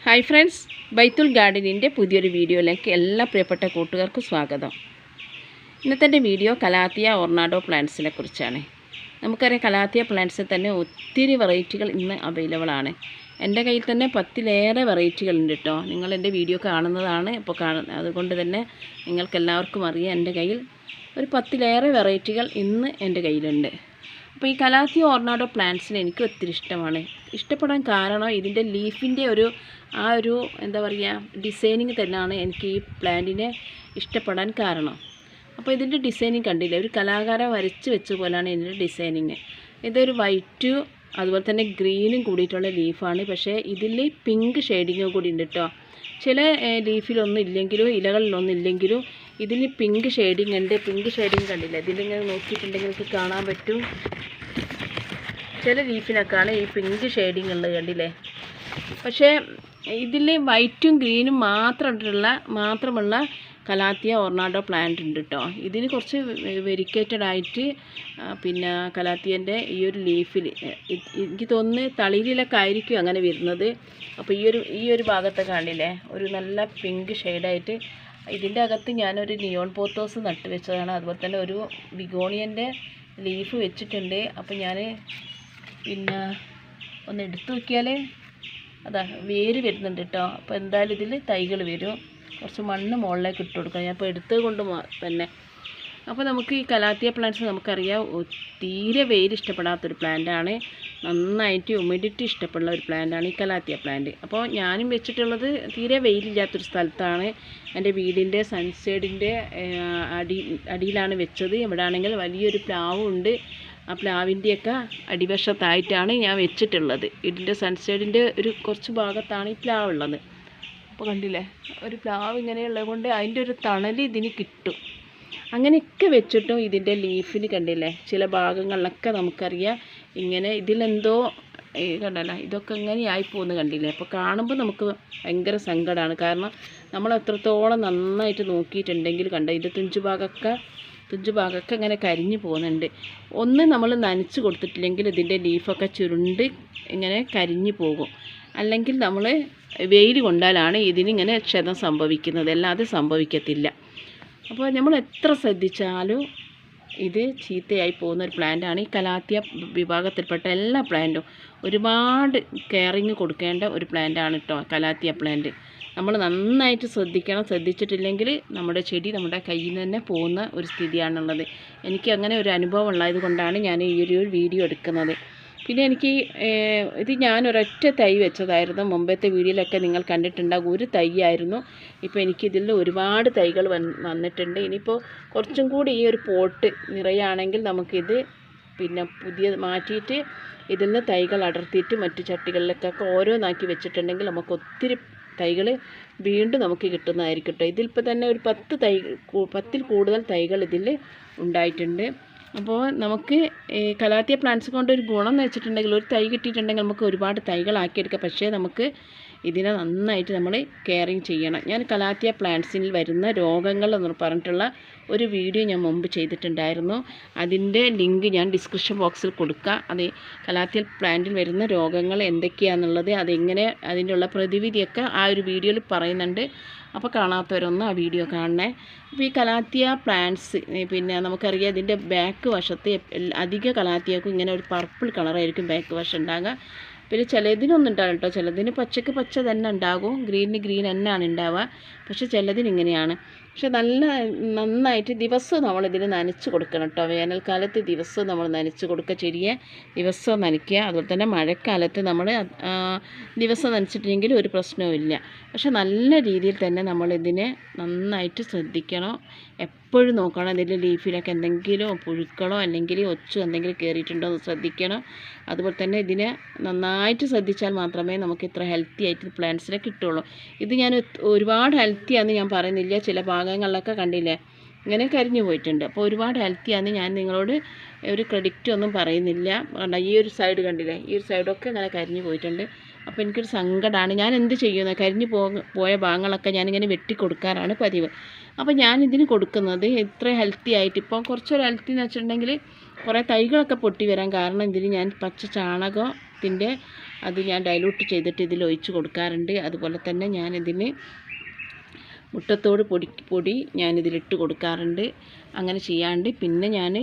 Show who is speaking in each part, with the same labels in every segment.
Speaker 1: Hi friends, ബൈത്തുൽ ഗാർഡനിൻ്റെ പുതിയൊരു വീഡിയോയിലേക്ക് എല്ലാ പ്രിയപ്പെട്ട കൂട്ടുകാർക്കും സ്വാഗതം. ഇന്നത്തെ വീഡിയോ കലാത്തിയ ഓർണാഡോ പ്ലാന്റ്സിനെ കുറിച്ചാണ്. നമുക്കറിയാം, കലാത്തിയ പ്ലാന്റ്സിൽ തന്നെ ഒത്തിരി വെറൈറ്റികൾ ഇന്ന് അവൈലബിൾ ആണ്. എൻ്റെ കയ്യിൽ തന്നെ 10-ലേറെ വെറൈറ്റികളുണ്ട് കേട്ടോ. നിങ്ങൾ എൻ്റെ വീഡിയോ കാണുന്നതാണ് ഇപ്പോൾ അതുകൊണ്ട് തന്നെ നിങ്ങൾക്കെല്ലാവർക്കും അറിയാം, എൻ്റെ കയ്യിൽ ഒരു 10-ലേറെ വെറൈറ്റികൾ ഇന്ന് എൻ്റെ കയ്യിലുണ്ട്. അപ്പോൾ ഈ കലാത്തിയ ഓർണാഡോ പ്ലാന്റ്സിന് എനിക്ക് ഒത്തിരി ഇഷ്ടമാണ്. ഇഷ്ടപ്പെടാൻ കാരണം ഇതിൻ്റെ ലീഫിൻ്റെ ഒരു എന്താ പറയുക, ഡിസൈനിങ് തന്നെയാണ് എനിക്ക് ഈ പ്ലാന്റിനെ ഇഷ്ടപ്പെടാൻ കാരണം. അപ്പോൾ ഇതിൻ്റെ ഡിസൈനിങ് കണ്ടില്ലേ, ഒരു കലാകാരൻ വരച്ച് വെച്ച പോലെയാണ് ഇതിൻ്റെ ഡിസൈനിങ്. ഇതൊരു വൈറ്റും അതുപോലെ തന്നെ ഗ്രീനും കൂടിയിട്ടുള്ള ലീഫാണ്. പക്ഷേ ഇതിൽ പിങ്ക് ഷെയ്ഡിങ്ങും കൂടി ഉണ്ട് കേട്ടോ. ചില ലീഫിലൊന്നും ഇല്ലെങ്കിലും ഇലകളിലൊന്നും ഇല്ലെങ്കിലും ഇതിൽ പിങ്ക് ഷെയ്ഡിങ് ഉണ്ട്. പിങ്ക് ഷെയ്ഡിങ് കണ്ടില്ലേ, ഇതിലിങ്ങനെ നോക്കിയിട്ടുണ്ടെങ്കിൽ നിങ്ങൾക്ക് കാണാൻ പറ്റും. ചില ലീഫിനൊക്കെയാണ് ഈ പിങ്ക് ഷെയ്ഡിങ് ഉള്ളത്, കണ്ടില്ലേ. പക്ഷേ ഇതിൽ വൈറ്റും ഗ്രീനും മാത്രമുള്ള കലാത്തിയ ഓർണാഡോ പ്ലാന്റ് ഉണ്ട് കേട്ടോ. ഇതിന് കുറച്ച് വെരിക്കേറ്റഡ് ആയിട്ട് പിന്നെ കലാത്തിയൻ്റെ ഈ ഒരു ലീഫിൽ എനിക്ക് തോന്നുന്നു തളിരിലൊക്കെ ആയിരിക്കും അങ്ങനെ വരുന്നത്. അപ്പോൾ ഈ ഒരു ഭാഗത്തൊക്കെ കണ്ടില്ലേ, ഒരു നല്ല പിങ്ക് ഷെയ്ഡായിട്ട്. ഇതിൻ്റെ അകത്ത് ഞാനൊരു നിയോൺ പോത്തോസ് നട്ട് വെച്ചതാണ്. അതുപോലെ തന്നെ ഒരു ബിഗോണിയൻ്റെ ലീഫ് വെച്ചിട്ടുണ്ട്. അപ്പോൾ ഞാൻ പിന്നെ ഒന്ന് എടുത്തു നോക്കിയാൽ അതാ വേര് വരുന്നുണ്ട് കേട്ടോ. അപ്പോൾ എന്തായാലും ഇതിൽ തൈകൾ വരും. കുറച്ച് മണ്ണ് മുകളിലേക്ക് ഇട്ട് കൊടുക്കണം. ഞാൻ ഇപ്പോൾ എടുത്തത് കൊണ്ട് തന്നെ. അപ്പോൾ നമുക്ക് ഈ കലാത്തിയ പ്ലാന്റ്സ് നമുക്കറിയാം, തീരെ വെയിൽ ഇഷ്ടപ്പെടാത്തൊരു പ്ലാന്റാണ്. നന്നായിട്ട് ഹ്യൂമിഡിറ്റി ഇഷ്ടപ്പെടുന്ന ഒരു പ്ലാന്റാണ് ഈ കലാത്തിയ പ്ലാന്റ്. അപ്പോൾ ഞാനും വെച്ചിട്ടുള്ളത് തീരെ വെയിലില്ലാത്തൊരു സ്ഥലത്താണ്. എൻ്റെ വീടിൻ്റെ സൺസൈഡിൻ്റെ അടിയിലാണ് വെച്ചത്. ഇവിടെ ആണെങ്കിൽ വലിയൊരു പ്ലാവുണ്ട്. ആ പ്ലാവിൻ്റെയൊക്കെ അടിവശത്തായിട്ടാണ് ഞാൻ വെച്ചിട്ടുള്ളത്. ഇതിൻ്റെ സൺസൈഡിൻ്റെ ഒരു കുറച്ച് ഭാഗത്താണ് ഈ പ്ലാവ് ഉള്ളത്. അപ്പോൾ കണ്ടില്ലേ, ഒരു പ്ലാവ് ഇങ്ങനെയുള്ളത് കൊണ്ട് അതിൻ്റെ ഒരു തണൽ ഇതിന് കിട്ടും. അങ്ങനെയൊക്കെ വെച്ചിട്ടും ഇതിൻ്റെ ലീഫിന് കണ്ടില്ലേ, ചില ഭാഗങ്ങളിലൊക്കെ നമുക്കറിയാം ഇങ്ങനെ ഇതിലെന്തോ കണ്ടല്ലോ, ഇതൊക്കെ ഇങ്ങനെയായി പോകുന്നത് കണ്ടില്ലേ. അപ്പോൾ കാണുമ്പോൾ നമുക്ക് ഭയങ്കര സങ്കടമാണ്. കാരണം നമ്മൾ എത്രത്തോളം നന്നായിട്ട് നോക്കിയിട്ടുണ്ടെങ്കിൽ കണ്ടോ, ഇത് തുഞ്ചു ഭാഗമൊക്കെ ഇങ്ങനെ കരിഞ്ഞു പോകുന്നുണ്ട്. ഒന്ന് നമ്മൾ നനച്ച് കൊടുത്തിട്ടില്ലെങ്കിൽ ഇതിൻ്റെ ലീഫൊക്കെ ചുരുണ്ട് ഇങ്ങനെ കരിഞ്ഞു പോകും. അല്ലെങ്കിൽ നമ്മൾ വെയിൽ കൊണ്ടാലാണ് ഇതിനിങ്ങനെ ക്ഷതം സംഭവിക്കുന്നത്, അല്ലാതെ സംഭവിക്കത്തില്ല. അപ്പോൾ നമ്മൾ എത്ര ശ്രദ്ധിച്ചാലും ഇത് ചീത്തയായി പോകുന്ന ഒരു പ്ലാന്റാണ് ഈ കലാത്തിയ വിഭാഗത്തിൽപ്പെട്ട എല്ലാ പ്ലാന്റും. ഒരുപാട് കെയറിങ് കൊടുക്കേണ്ട ഒരു പ്ലാന്റാണ് കേട്ടോ കലാത്തിയ പ്ലാന്റ്. നമ്മൾ നന്നായിട്ട് ശ്രദ്ധിക്കണം. ശ്രദ്ധിച്ചിട്ടില്ലെങ്കിൽ നമ്മുടെ ചെടി നമ്മുടെ കയ്യിൽ നിന്ന് തന്നെ പോകുന്ന ഒരു സ്ഥിതിയാണുള്ളത്. എനിക്ക് അങ്ങനെ ഒരു അനുഭവം ഉള്ളത് കൊണ്ടാണ് ഞാൻ ഈ ഒരു വീഡിയോ എടുക്കുന്നത്. പിന്നെ എനിക്ക് ഇത് ഞാനൊരൊറ്റ തൈ വെച്ചതായിരുന്നു. മുമ്പത്തെ വീഡിയോയിലൊക്കെ നിങ്ങൾ കണ്ടിട്ടുണ്ടാകും, ഒരു തൈ ആയിരുന്നു. ഇപ്പോൾ എനിക്കിതിൽ ഒരുപാട് തൈകൾ വന്നിട്ടുണ്ട്. ഇനിയിപ്പോൾ കുറച്ചും കൂടി ഈ ഒരു പോട്ട് നിറയാണെങ്കിൽ നമുക്കിത് പിന്നെ പുതിയ മാറ്റിയിട്ട് ഇതിൽ നിന്ന് തൈകൾ അടർത്തിയിട്ട് മറ്റു ചട്ടികളിലേക്കൊക്കെ ഓരോന്നാക്കി വെച്ചിട്ടുണ്ടെങ്കിൽ നമുക്ക് ഒത്തിരി തൈകൾ വീണ്ടും നമുക്ക് കിട്ടുന്നതായിരിക്കും കേട്ടോ. ഇതിലിപ്പോൾ തന്നെ ഒരു 10-ൽ കൂടുതൽ തൈകൾ ഇതിൽ ഉണ്ടായിട്ടുണ്ട്. അപ്പോൾ നമുക്ക് ഈ കലാത്തിയ പ്ലാന്റ്സ് കൊണ്ട് ഒരു ഗുണം എന്ന് വെച്ചിട്ടുണ്ടെങ്കിൽ, ഒരു തൈ കിട്ടിയിട്ടുണ്ടെങ്കിൽ നമുക്ക് ഒരുപാട് തൈകളാക്കിയെടുക്കാം. പക്ഷേ നമുക്ക് ഇതിനെ നന്നായിട്ട് നമ്മൾ കെയറിങ് ചെയ്യണം. ഞാൻ കലാത്തിയ പ്ലാന്റ്സിൽ വരുന്ന രോഗങ്ങൾ എന്ന് പറഞ്ഞിട്ടുള്ള ഒരു വീഡിയോ ഞാൻ മുമ്പ് ചെയ്തിട്ടുണ്ടായിരുന്നു. അതിൻ്റെ ലിങ്ക് ഞാൻ ഡിസ്ക്രിപ്ഷൻ ബോക്സിൽ കൊടുക്കാം. അത് കലാത്തിയ പ്ലാന്റിൽ വരുന്ന രോഗങ്ങൾ എന്തൊക്കെയാണെന്നുള്ളത്, അതെങ്ങനെ അതിൻ്റെ ഉള്ള പ്രതിവിധിയൊക്കെ ആ ഒരു വീഡിയോയിൽ പറയുന്നുണ്ട്. അപ്പോൾ കാണാത്തവരൊന്നും ആ വീഡിയോ കാണണേ. അപ്പോൾ ഈ കലാത്തിയ പ്ലാന്റ്സ് പിന്നെ നമുക്കറിയാം, ഇതിൻ്റെ ബാക്ക് വശത്ത് അധിക കലാത്തിയക്കും ഇങ്ങനെ ഒരു പർപ്പിൾ കളറായിരിക്കും ബാക്ക് വശം ഉണ്ടാകുക. പിന്നെ ചിലതിനൊന്നും ഉണ്ടാകും കേട്ടോ. ചിലതിന് പച്ചക്ക് പച്ച തന്നെ ഉണ്ടാകും, ഗ്രീനിന് ഗ്രീൻ തന്നെയാണ് ഉണ്ടാവുക. പക്ഷെ ചിലതിന് ഇങ്ങനെയാണ്. പക്ഷെ നന്നായിട്ട് ദിവസവും നമ്മളിതിന് നനച്ച് കൊടുക്കണം കേട്ടോ. വേനൽക്കാലത്ത് ദിവസവും നമ്മൾ നനച്ച് കൊടുക്കുക, ചെടിയെ ദിവസവും നനയ്ക്കുക. അതുപോലെ തന്നെ മഴക്കാലത്ത് നമ്മൾ ദിവസം നനച്ചിട്ടില്ലെങ്കിൽ ഒരു പ്രശ്നവുമില്ല. പക്ഷെ നല്ല രീതിയിൽ തന്നെ നമ്മളിതിനെ നന്നായിട്ട് ശ്രദ്ധിക്കണം. എപ്പോഴും നോക്കണം ഇതിൻ്റെ ലീഫിലൊക്കെ എന്തെങ്കിലും പുഴുക്കളോ അല്ലെങ്കിൽ ഒച്ചോ എന്തെങ്കിലും കയറിയിട്ടുണ്ടോ എന്ന് ശ്രദ്ധിക്കണം. അതുപോലെ തന്നെ ഇതിനെ നന്നായിട്ട് ശ്രദ്ധിച്ചാൽ മാത്രമേ നമുക്ക് ഇത്ര ഹെൽത്തി ആയിട്ട് പ്ലാന്റ്സിനെ കിട്ടുള്ളൂ. ഇത് ഞാൻ ഒരുപാട് ഹെൽത്തിയാണെന്ന് ഞാൻ പറയുന്നില്ല. ചില ഭാഗങ്ങളിലൊക്കെ കണ്ടില്ലേ ഇങ്ങനെ കരിഞ്ഞു പോയിട്ടുണ്ട്. അപ്പോൾ ഒരുപാട് ഹെൽത്തിയാണെന്ന് ഞാൻ നിങ്ങളോട് ഒരു ക്രെഡിറ്റ് ഒന്നും പറയുന്നില്ല. കണ്ട ഈ ഒരു സൈഡ് കണ്ടില്ലേ, ഈ ഒരു സൈഡൊക്കെ ഇങ്ങനെ കരിഞ്ഞു പോയിട്ടുണ്ട്. അപ്പോൾ എനിക്കൊരു സങ്കടമാണ്. ഞാൻ എന്ത് ചെയ്യുന്നത്, കരിഞ്ഞു പോയ ഭാഗങ്ങളൊക്കെ ഞാനിങ്ങനെ വെട്ടിക്കൊടുക്കാറാണ് പതിവ്. അപ്പോൾ ഞാനിതിന് കൊടുക്കുന്നത് ഇത്ര ഹെൽത്തി ആയിട്ട്, ഇപ്പോൾ കുറച്ചൊരു ഹെൽത്തി എന്ന് വെച്ചിട്ടുണ്ടെങ്കിൽ കുറേ തൈകളൊക്കെ പൊട്ടി വരാൻ കാരണം ഇതിന് ഞാൻ പച്ച ചാണകം വെള്ളത്തിൻ്റെ അത് ഞാൻ ഡൈലൂട്ട് ചെയ്തിട്ട് ഇതിൽ ഒഴിച്ച് കൊടുക്കാറുണ്ട്. അതുപോലെ തന്നെ ഞാനിതിന് മുട്ടത്തോട് പൊടി ഞാനിതിലിട്ട് കൊടുക്കാറുണ്ട്. അങ്ങനെ ചെയ്യാണ്ട് പിന്നെ ഞാൻ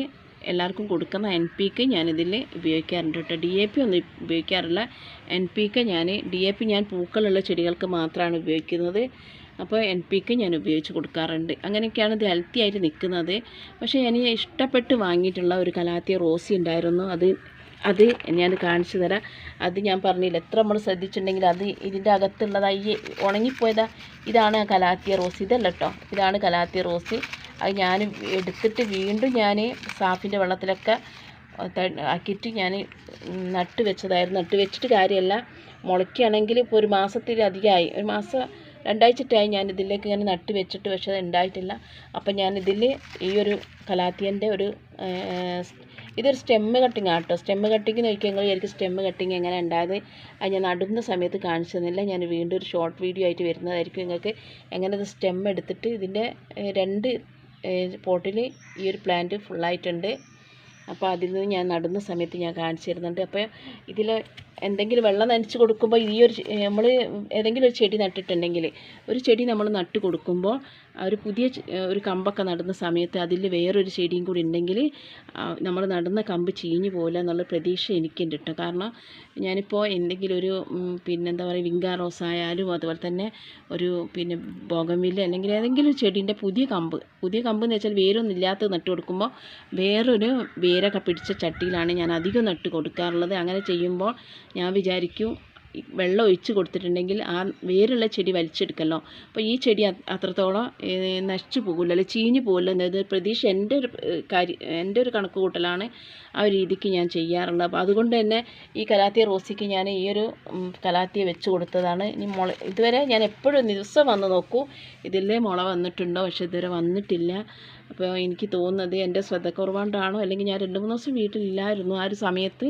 Speaker 1: എല്ലാവർക്കും കൊടുക്കുന്ന NPK ഞാനിതിൽ ഉപയോഗിക്കാറുണ്ട് കേട്ടോ. DAP ഒന്നും ഉപയോഗിക്കാറില്ല. NPK DAP ഞാൻ പൂക്കളുള്ള ചെടികൾക്ക് മാത്രമാണ് ഉപയോഗിക്കുന്നത്. അപ്പോൾ NPK ഞാൻ ഉപയോഗിച്ച് കൊടുക്കാറുണ്ട്. അങ്ങനെയൊക്കെയാണ് ഇത് ഹെൽത്തി ആയിട്ട് നിൽക്കുന്നത്. പക്ഷേ ഞാൻ ഇഷ്ടപ്പെട്ട് വാങ്ങിയിട്ടുള്ള ഒരു കലാത്തിയ റോസി ഉണ്ടായിരുന്നു. അത് ഞാൻ കാണിച്ചു തരാം. അത് ഞാൻ പറഞ്ഞില്ല, എത്ര നമ്മൾ ശ്രദ്ധിച്ചിട്ടുണ്ടെങ്കിൽ അത് ഇതിൻ്റെ അകത്തുള്ളതായി ഉണങ്ങിപ്പോയതാ. ഇതാണ് കലാത്തിയ റോസി. ഇതല്ല കേട്ടോ, ഇതാണ് കലാത്തിയ റോസി. അത് ഞാൻ എടുത്തിട്ട് വീണ്ടും ഞാൻ സാഫിൻ്റെ വെള്ളത്തിലൊക്കെ ആക്കിയിട്ട് ഞാൻ നട്ട് വെച്ചതായിരുന്നു. നട്ട് വെച്ചിട്ട് കാര്യമല്ല, മുളയ്ക്കുകയാണെങ്കിൽ ഇപ്പോൾ ഒരു മാസത്തിലധികമായി, ഒരു മാസം 2 ആഴ്ചയായി ഞാൻ ഇതിലേക്ക് ഇങ്ങനെ നട്ട് വെച്ചിട്ട്, പക്ഷേ അത് ഉണ്ടായിട്ടില്ല. അപ്പം ഞാനിതിൽ ഈ ഒരു കലാത്തിയൻ്റെ ഇതൊരു സ്റ്റെമ്മ് കട്ടിങ് ആട്ടോ. സ്റ്റെമ്മ് കട്ടിങ് നോക്കിയാൽ നിങ്ങൾ എനിക്ക് സ്റ്റെമ്മ് കട്ടിങ് എങ്ങനെ ഉണ്ടായത് അത് ഞാൻ നടുന്ന സമയത്ത് കാണിച്ചു തന്നില്ല. ഞാൻ വീണ്ടും ഒരു ഷോർട്ട് വീഡിയോ ആയിട്ട് വരുന്നതായിരിക്കും. നിങ്ങൾക്ക് എങ്ങനെ ഇത് സ്റ്റെമ്മ് എടുത്തിട്ട് ഇതിൻ്റെ 2 പോട്ടിൽ ഈ ഒരു പ്ലാന്റ് ഫുള്ളായിട്ടുണ്ട്. അപ്പോൾ അതിൽ നിന്ന് ഞാൻ നടുന്ന സമയത്ത് ഞാൻ കാണിച്ചു തരുന്നുണ്ട്. അപ്പോൾ ഇതിൽ എന്തെങ്കിലും വെള്ളം നനച്ച് കൊടുക്കുമ്പോൾ നമ്മൾ ഏതെങ്കിലും ഒരു ചെടി നട്ടിട്ടുണ്ടെങ്കിൽ, ഒരു ചെടി നമ്മൾ നട്ട് കൊടുക്കുമ്പോൾ ഒരു പുതിയ ഒരു കമ്പൊക്കെ നടുന്ന സമയത്ത് അതിൽ വേറൊരു ചെടിയും കൂടി ഉണ്ടെങ്കിൽ നമ്മൾ നടുന്ന കമ്പ് ചീഞ്ഞു പോകില്ല എന്നുള്ള പ്രതീക്ഷ എനിക്കുണ്ട് കേട്ടോ. കാരണം ഞാനിപ്പോൾ എന്തെങ്കിലും ഒരു എന്താ പറയുക, വിങ്കാ റോസ് ആയാലും അതുപോലെ തന്നെ ഒരു ബോഗൺവില്ല അല്ലെങ്കിൽ ഏതെങ്കിലും ചെടീൻ്റെ പുതിയ കമ്പ് എന്ന് വെച്ചാൽ വേരൊന്നും ഇല്ലാത്തത് നട്ട് കൊടുക്കുമ്പോൾ വേറൊരു വേരൊക്കെ പിടിച്ച ചട്ടിയിലാണ് ഞാൻ അധികം നട്ട് കൊടുക്കാറുള്ളത്. അങ്ങനെ ചെയ്യുമ്പോൾ ഞാൻ വിചാരിക്കും വെള്ളം ഒഴിച്ച് കൊടുത്തിട്ടുണ്ടെങ്കിൽ ആ വേരുള്ള ചെടി വലിച്ചെടുക്കല്ലോ. അപ്പോൾ ഈ ചെടി അത്രത്തോളം നശിച്ചു പോകില്ല, അല്ലെങ്കിൽ ചീഞ്ഞു പോകില്ല എന്നത് പ്രതീക്ഷ എൻ്റെ ഒരു കണക്ക് കൂട്ടലാണ്. ആ ഒരു രീതിക്ക് ഞാൻ ചെയ്യാറുള്ളത്. അപ്പോൾ അതുകൊണ്ട് തന്നെ ഈ കലാത്തിയ റോസിക്ക് ഞാൻ ഈ ഒരു കലാത്തിയ വെച്ച് കൊടുത്തതാണ്. ഇനി ഇതുവരെ ഞാൻ എപ്പോഴും ദിവസം വന്ന് നോക്കൂ ഇതിലെ മുള വന്നിട്ടുണ്ടോ, പക്ഷെ ഇതുവരെ വന്നിട്ടില്ല. അപ്പോൾ എനിക്ക് തോന്നുന്നത് എൻ്റെ ശ്രദ്ധക്കുറവുകൊണ്ടാണോ, അല്ലെങ്കിൽ ഞാൻ 2-3 ദിവസം വീട്ടിലില്ലായിരുന്നു. ആ ഒരു സമയത്ത്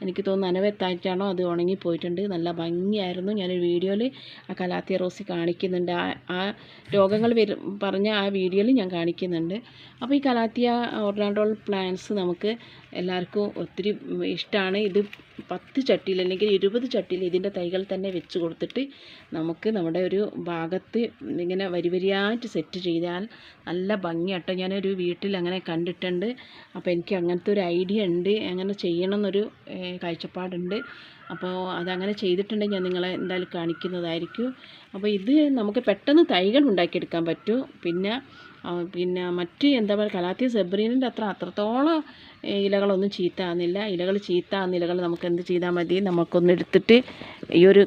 Speaker 1: എനിക്ക് തോന്നുന്നു നനവെത്തായിട്ടാണോ അത് ഉണങ്ങിപ്പോയിട്ടുണ്ട്. നല്ല ഭംഗിയായിരുന്നു. ഞാനൊരു വീഡിയോയിൽ ആ കലാത്തിയ റോസി കാണിക്കുന്നുണ്ട്. ആ രോഗങ്ങൾ പറഞ്ഞ ആ വീഡിയോയിൽ ഞാൻ കാണിക്കുന്നുണ്ട്. അപ്പോൾ ഈ കലാത്തിയ ഓർണാഡോൾ പ്ലാന്റ്സ് നമുക്ക് എല്ലാവർക്കും ഒത്തിരി ഇഷ്ടമാണ്. ഇത് 10 ചട്ടിയിൽ അല്ലെങ്കിൽ 20 ചട്ടിയിൽ ഇതിൻ്റെ തൈകൾ തന്നെ വെച്ച് കൊടുത്തിട്ട് നമുക്ക് നമ്മുടെ ഒരു ഭാഗത്ത് ഇങ്ങനെ വരിയായിട്ട് സെറ്റ് ചെയ്താൽ നല്ല ഭംഗിയാട്ടോ. ഞാനൊരു വീട്ടിൽ അങ്ങനെ കണ്ടിട്ടുണ്ട്. അപ്പോൾ എനിക്ക് അങ്ങനത്തെ ഒരു ഐഡിയ ഉണ്ട്, അങ്ങനെ ചെയ്യണമെന്നൊരു കാഴ്ചപ്പാടുണ്ട്. അപ്പോൾ അതങ്ങനെ ചെയ്തിട്ടുണ്ടെങ്കിൽ ഞാൻ നിങ്ങളെ എന്തായാലും കാണിക്കുന്നതായിരിക്കും. അപ്പോൾ ഇത് നമുക്ക് പെട്ടെന്ന് തൈകൾ ഉണ്ടാക്കിയെടുക്കാൻ പറ്റും. പിന്നെ മറ്റ് എന്താ പറയുക, കലാത്തിയ സെബ്രീനിൻ്റെ അത്രത്തോളം ഇലകളൊന്നും ചീത്താകുന്നില്ല. ഇലകൾ നമുക്ക് എന്ത് ചെയ്താൽ മതി, നമുക്കൊന്ന് എടുത്തിട്ട് ഈ ഒരു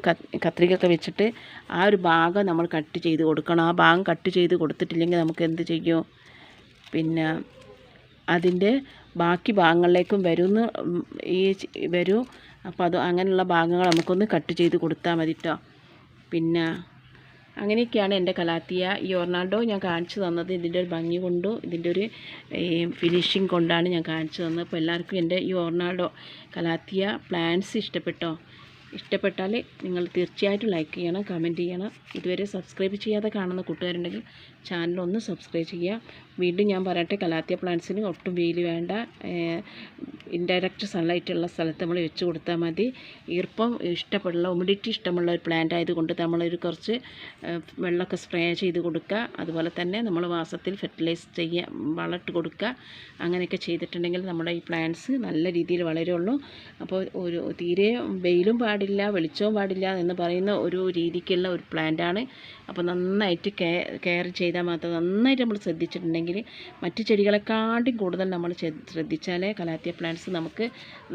Speaker 1: കത്രികയൊക്കെ വെച്ചിട്ട് ആ ഒരു ഭാഗം നമ്മൾ കട്ട് ചെയ്ത് കൊടുക്കണം. ആ ഭാഗം കട്ട് ചെയ്ത് കൊടുത്തിട്ടില്ലെങ്കിൽ നമുക്ക് എന്ത് ചെയ്യും, അതിൻ്റെ ബാക്കി ഭാഗങ്ങളിലേക്കും വരും. അപ്പോൾ അങ്ങനെയുള്ള ഭാഗങ്ങൾ നമുക്കൊന്ന് കട്ട് ചെയ്ത് കൊടുത്താൽ മതി കേട്ടോ. അങ്ങനെയൊക്കെയാണ് എൻ്റെ കലാത്തിയ. ഈ ഒർണാഡോ ഞാൻ കാണിച്ചു തന്നത് ഇതിൻ്റെ ഒരു ഭംഗി കൊണ്ടും ഇതിൻ്റെ ഒരു ഫിനിഷിങ് കൊണ്ടാണ് ഞാൻ കാണിച്ചു തന്നത്. അപ്പോൾ എല്ലാവർക്കും എൻ്റെ ഈ ഒർണാഡോ കലാത്തിയ പ്ലാന്റ്സ് ഇഷ്ടപ്പെട്ടാൽ നിങ്ങൾ തീർച്ചയായിട്ടും ലൈക്ക് ചെയ്യണം, കമൻറ്റ് ചെയ്യണം. ഇതുവരെ സബ്സ്ക്രൈബ് ചെയ്യാതെ കാണുന്ന കൂട്ടുകാരുണ്ടെങ്കിൽ ചാനലൊന്ന് സബ്സ്ക്രൈബ് ചെയ്യുക. വീണ്ടും ഞാൻ പറയട്ടെ, കലാത്തിയ പ്ലാന്റ്സിന് ഒട്ടും വെയിൽ വേണ്ട, ഇൻഡയറക്റ്റ് സൺലൈറ്റുള്ള സ്ഥലത്ത് നമ്മൾ വെച്ച് കൊടുത്താൽ മതി. ഈർപ്പം ഹ്യൂമിഡിറ്റി ഇഷ്ടമുള്ള ഒരു പ്ലാന്റ് ആയതുകൊണ്ട് നമ്മളൊരു കുറച്ച് വെള്ളമൊക്കെ സ്പ്രേ ചെയ്ത് കൊടുക്കുക. അതുപോലെ തന്നെ നമ്മൾ മാസത്തിൽ ഫെർട്ടിലൈസ് വളമിട്ട് കൊടുക്കുക. അങ്ങനെയൊക്കെ ചെയ്തിട്ടുണ്ടെങ്കിൽ നമ്മുടെ ഈ പ്ലാന്റ്സ് നല്ല രീതിയിൽ വളരുള്ളൂ. അപ്പോൾ തീരെ വെയിലും പാടില്ല വെളിച്ചവും പാടില്ല എന്ന് പറയുന്ന ഒരു രീതിക്കുള്ള ഒരു പ്ലാന്റാണ്. അപ്പോൾ നന്നായിട്ട് കെയർ ചെയ്താൽ മാത്രം, നന്നായിട്ട് നമ്മൾ ശ്രദ്ധിച്ചിട്ടുണ്ടെങ്കിൽ മറ്റ് ചെടികളെക്കാട്ടും കൂടുതൽ നമ്മൾ ശ്രദ്ധിച്ചാലേ കലാത്തിയ പ്ലാന്റ്സ് നമുക്ക്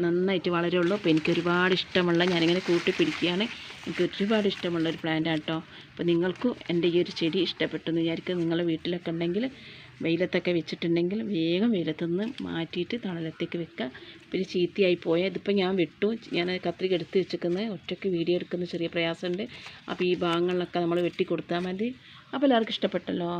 Speaker 1: നന്നായിട്ട് വളരുള്ളൂ. അപ്പോൾ എനിക്ക് ഒരുപാട് ഇഷ്ടമുള്ള, ഞാനിങ്ങനെ കൂട്ടിപ്പിടിക്കുകയാണ്, എനിക്ക് ഒരുപാട് ഇഷ്ടമുള്ളൊരു പ്ലാന്റാണ് കേട്ടോ. അപ്പോൾ നിങ്ങൾക്കും എൻ്റെ ഈ ഒരു ചെടി ഇഷ്ടപ്പെട്ടെന്ന് വിചാരിക്കും. നിങ്ങളുടെ വീട്ടിലൊക്കെ ഉണ്ടെങ്കിൽ വെയിലത്തൊക്കെ വെച്ചിട്ടുണ്ടെങ്കിൽ വേഗം വെയിലത്തുനിന്ന് മാറ്റിയിട്ട് തണലത്തേക്ക് വെക്കുക. പിന്നെ ചീത്തയായി പോയാൽ ഇതിപ്പോൾ ഞാൻ വിട്ടു, ഞാൻ കത്രിക എടുത്ത് വെച്ചിരിക്കുന്നത്, ഒറ്റയ്ക്ക് വീഡിയോ എടുക്കുന്ന ചെറിയ പ്രയാസമുണ്ട്. അപ്പോൾ ഈ ഭാഗങ്ങളിലൊക്കെ നമ്മൾ വെട്ടി കൊടുത്താൽ മതി. അപ്പോൾ എല്ലാവർക്കും ഇഷ്ടപ്പെട്ടല്ലോ.